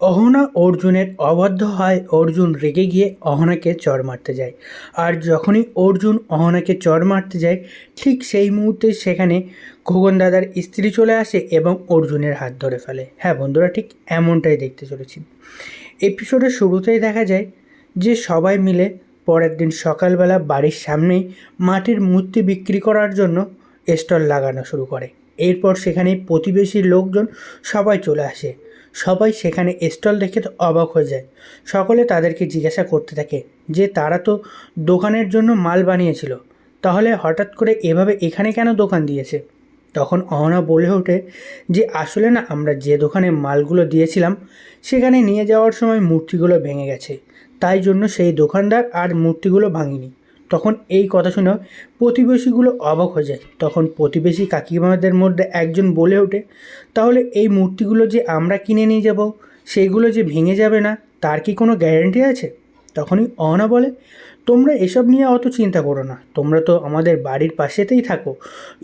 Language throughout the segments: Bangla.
অহনা অর্জুনের অবাধ্য হয়। অর্জুন রেগে গিয়ে অহনাকে চড় মারতে যায়। আর যখনই অর্জুন অহনাকে চড় মারতে যায়, ঠিক সেই মুহূর্তে সেখানে খোকন দাদার স্ত্রী চলে আসে এবং অর্জুনের হাত ধরে ফেলে। হ্যাঁ বন্ধুরা, ঠিক এমনটাই দেখতে চলেছি। এপিসোডের শুরুতেই দেখা যায় যে সবাই মিলে পরের দিন সকালবেলা বাড়ির সামনেই মাটির মূর্তি বিক্রি করার জন্য স্টল লাগানো শুরু করে। এরপর সেখানে প্রতিবেশীর লোকজন সবাই চলে আসে। সবাই সেখানে স্টল দেখে তো অবাক হয়ে যায়। সকলে তাদেরকে জিজ্ঞাসা করতে থাকে যে তারা তো দোকানের জন্য মাল বানিয়েছিল, তাহলে হঠাৎ করে এভাবে এখানে কেন দোকান দিয়েছে? তখন অহনা বলে ওঠে যে আসলে না, আমরা যে দোকানে মালগুলো দিয়েছিলাম সেখানে নিয়ে যাওয়ার সময় মূর্তিগুলো ভেঙে গেছে, তাই জন্য সেই দোকানদার আর মূর্তিগুলো ভাঙেনি। তখন এই কথা শুনে প্রতিবেশীগুলো অবাক হয়ে যায়। তখন প্রতিবেশী কাকিমাদের মধ্যে একজন বলে ওঠে, তাহলে এই মূর্তিগুলো যে আমরা কিনে নিয়ে যাব সেইগুলো যে ভেঙে যাবে না, তার কি কোনো গ্যারান্টি আছে? তখনই অহনা বলে, তোমরা এসব নিয়ে অত চিন্তা করো না, তোমরা তো আমাদের বাড়ির পাশেতেই থাকো।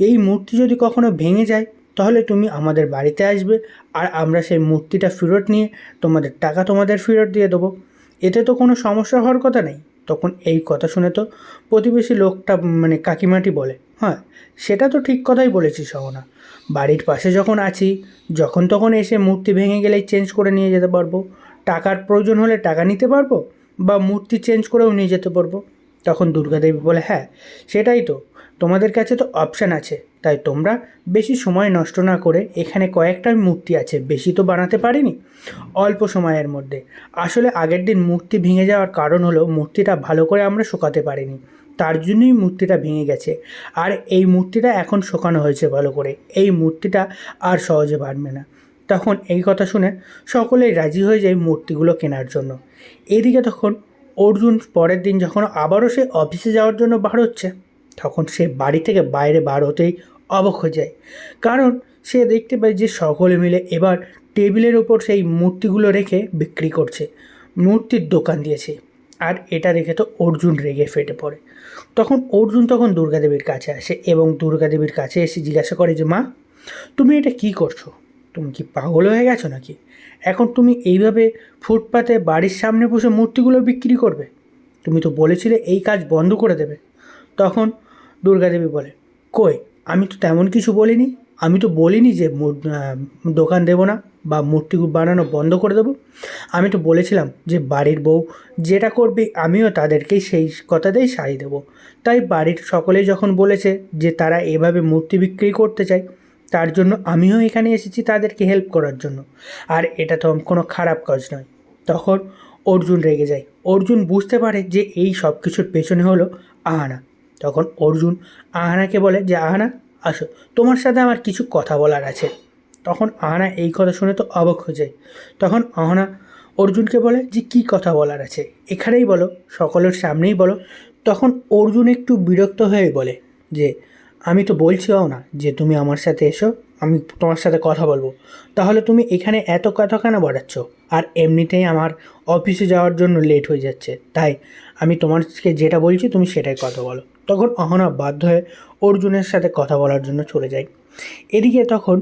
এই মূর্তি যদি কখনো ভেঙে যায় তাহলে তুমি আমাদের বাড়িতে আসবে, আর আমরা সেই মূর্তিটা ফেরত নিয়ে তোমাদের টাকা তোমাদের ফেরত দিয়ে দেবো। এতে তো কোনো সমস্যা হওয়ার কথা নেই। তখন এই কথা শুনে তো প্রতিবেশী লোকটা মানে কাকিমাটি বলে, হ্যাঁ সেটা তো ঠিক কথাই বলেছিস অহনা, বাড়ির পাশে যখন আছি, যখন তখন এসে মূর্তি ভেঙে গেলেই চেঞ্জ করে নিয়ে যেতে পারবো, টাকার প্রয়োজন হলে টাকা নিতে পারবো বা মূর্তি চেঞ্জ করেও নিয়ে যেতে পারবো। তখন দুর্গাদেবী বলে, হ্যাঁ সেটাই তো, তোমাদের কাছে তো অপশান আছে, তাই তোমরা বেশি সময় নষ্ট না করে, এখানে কয়েকটা মূর্তি আছে, বেশি তো বানাতে পারিনি অল্প সময়ের মধ্যে। আসলে আগের দিন মূর্তি ভেঙে যাওয়ার কারণ হলো মূর্তিটা ভালো করে আমরা শুকাতে পারিনি, তার জন্যই মূর্তিটা ভেঙে গেছে। আর এই মূর্তিটা এখন শুকানো হয়েছে ভালো করে, এই মূর্তিটা আর সহজে ভাঙবে না। তখন এই কথা শুনে সকলেই রাজি হয়ে যায় মূর্তিগুলো কেনার জন্য। এদিকে তখন অর্জুন পরের দিন যখন আবারও সে অফিসে যাওয়ার জন্য বার হচ্ছে, তখন সে বাড়ি থেকে বাইরে বার হতেই অবাক হয়ে যায়। কারণ সে দেখতে পায় যে সকলে মিলে এবার টেবিলের ওপর সেই মূর্তিগুলো রেখে বিক্রি করছে, মূর্তির দোকান দিয়েছে। আর এটা দেখে তো অর্জুন রেগে ফেটে পড়ে। তখন অর্জুন দুর্গাদেবীর কাছে আসে এবং দুর্গাদেবীর কাছে এসে জিজ্ঞাসা করে যে, মা তুমি এটা কি করছো? তুমি কি পাগল হয়ে গেছো নাকি? এখন তুমি এইভাবে ফুটপাতে বাড়ির সামনে বসে মূর্তিগুলো বিক্রি করবে? তুমি তো বলেছিলে এই কাজ বন্ধ করে দেবে। তখন দুর্গাদেবী বলে, কই, আমি তো তেমন কিছু বলিনি। আমি তো বলিনি যে দোকান দেবো না বা মূর্তি বানানো বন্ধ করে দেবো। আমি তো বলেছিলাম যে বাড়ির বউ যেটা করবে আমিও তাদেরকেই সেই কথাতেই সায় দেবো। তাই বাড়ির সকলেই যখন বলেছে যে তারা এভাবে মূর্তি বিক্রি করতে চায়, তার জন্য আমিও এখানে এসেছি তাদেরকে হেল্প করার জন্য। আর এটা তো কোনো খারাপ কাজ নয়। তখন অর্জুন রেগে যায়। অর্জুন বুঝতে পারে যে এই সব কিছুর পেছনে হলো আহানা। তখন অর্জুন আহানাকে বলে যে, আহানা আসো, তোমার সাথে আমার কিছু কথা বলার আছে। তখন আহানা এই কথা শুনে তো অবাক হয়ে যায়। তখন আহানা অর্জুনকে বলে যে কী কথা বলার আছে, এখানেই বলো, সকলের সামনেই বলো। তখন অর্জুন একটু বিরক্ত হয়ে বলে যে, আমি তো বলছিও না যে তুমি আমার সাথে এসো, আমি তোমার সাথে কথা বলবো, তাহলে তুমি এখানে এত কথা কেন বাড়াচ্ছ? আর এমনিতেই আমার অফিসে যাওয়ার জন্য লেট হয়ে যাচ্ছে, তাই আমি তোমাকে যেটা বলছি তুমি সেটাই কথা বলো। তখন অহনা বাধ্য হয়ে অর্জুনের সাথে কথা বলার জন্য চলে যায়। এদিকে তখন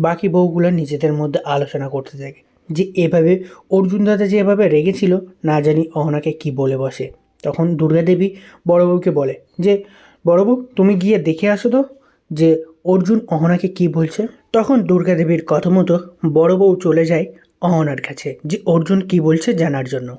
বাকি বউগুলো নিজেদের মধ্যে আলোচনা করতে থাকে যে এভাবে অর্জুন দাদা যে এভাবে রেগেছিল, না জানি অহনাকে কি বলে বসে। তখন দুর্গাদেবী বড় বউকে বলে যে, বড় বউ তুমি গিয়ে দেখে আসো তো যে অর্জুন অহনাকে কি বলছে। তখন দুর্গাদেবীর কথা মতো বড় বউ চলে যায় অহনার কাছে যে অর্জুন কি বলছে জানার জন্য।